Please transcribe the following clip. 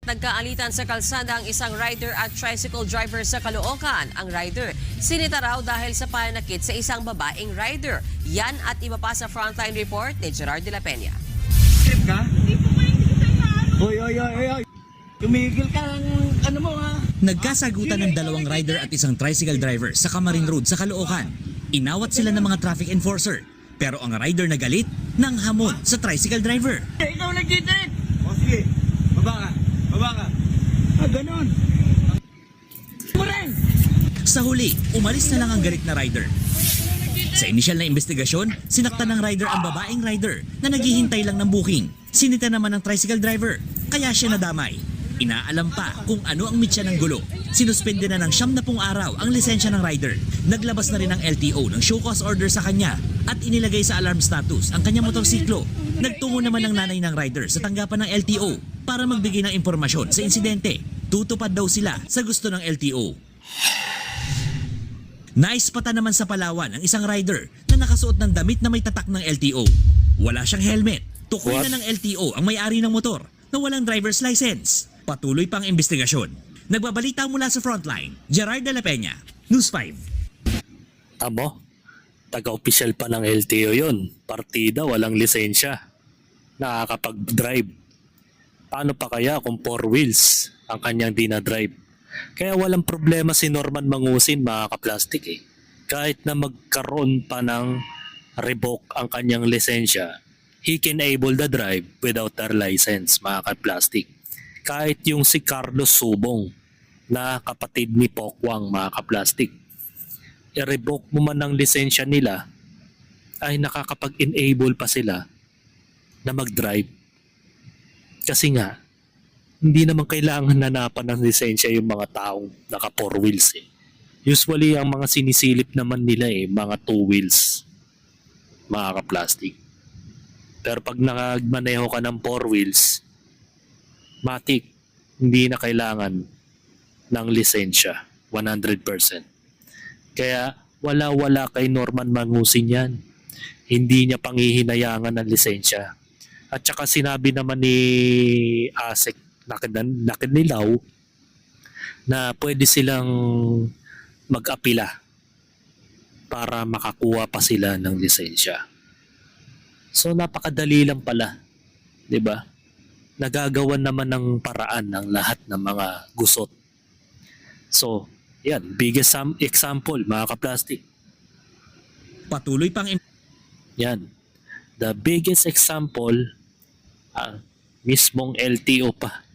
Nagkaalitan sa kalsada ang isang rider at tricycle driver sa Caloocan. Ang rider, sinita raw dahil sa pananakit sa isang babaeng rider. Yan at iba pa sa frontline report ni Gerard de la Peña. Trip ka? Hoy, hoy, hoy, hoy. Tumigil ka ng ano mo ha? Nagkasagutan ng dalawang rider at isang tricycle driver sa Camarin Road sa Caloocan. Inawat sila ng mga traffic enforcer. Pero ang rider na galit, nang hamon sa tricycle driver. Ikaw nag-trip! O sige, baba ka. Baba ka. Ah, ganon. Maring! Sa huli, umalis na lang ang galit na rider. Sa inisyal na investigasyon, sinaktan ng rider ang babaeng rider na naghihintay lang ng booking. Sinita naman ng tricycle driver, kaya siya nadamay. Inaalam pa kung ano ang mitya ng gulo. Sinuspende na ng 70 araw ang lisensya ng rider. Naglabas na rin ang LTO ng show cause order sa kanya at inilagay sa alarm status ang kanyang motorsiklo. Nagtungo naman ng nanay ng rider sa tanggapan ng LTO para magbigay ng impormasyon sa insidente. Tutupad daw sila sa gusto ng LTO. Naispata naman sa Palawan ang isang rider na nakasuot ng damit na may tatak ng LTO. Wala siyang helmet. Tukoy na ng LTO ang may-ari ng motor na walang driver's license. Patuloy pang investigasyon. Nagbabalita mula sa Frontline, Gerard de la Peña, News 5. Amo, taga-opisyal pa ng LTO yun. Partida, walang lisensya. Nakakapag-drive. Paano pa kaya kung 4 wheels ang kanyang dinadrive? Kaya walang problema si Norman Mangusin, mga kaplastik eh. Kahit na magkaroon pa ng revoke ang kanyang lisensya, he can able the drive without their license, mga kaplastik. Kahit yung si Carlos Subong na kapatid ni Pokwang, mga kaplastik, i-revoke mo man ang lisensya nila, ay nakakapag-enable pa sila na mag-drive. Kasi nga, hindi naman kailangan nanapan ng lisensya yung mga taong naka 4 wheels eh. Usually, ang mga sinisilip naman nila eh, mga 2 wheels, mga kaplastik. Pero pag nakagmaneho ka ng 4 wheels, matik, hindi na kailangan ng lisensya, 100%. Kaya wala kay Norman Mangusin yan. Hindi niya panghihinayangan ng lisensya. At saka sinabi naman ni ASEC Nakinilaw na pwede silang mag-apila para makakuha pa sila ng lisensya. So napakadali lang pala, 'di ba? Nagagawan naman ng paraan ng lahat ng mga gusot. So, yan, biggest example, mga kaplastik. Patuloy pang Yan, the biggest example, mismong LTO pa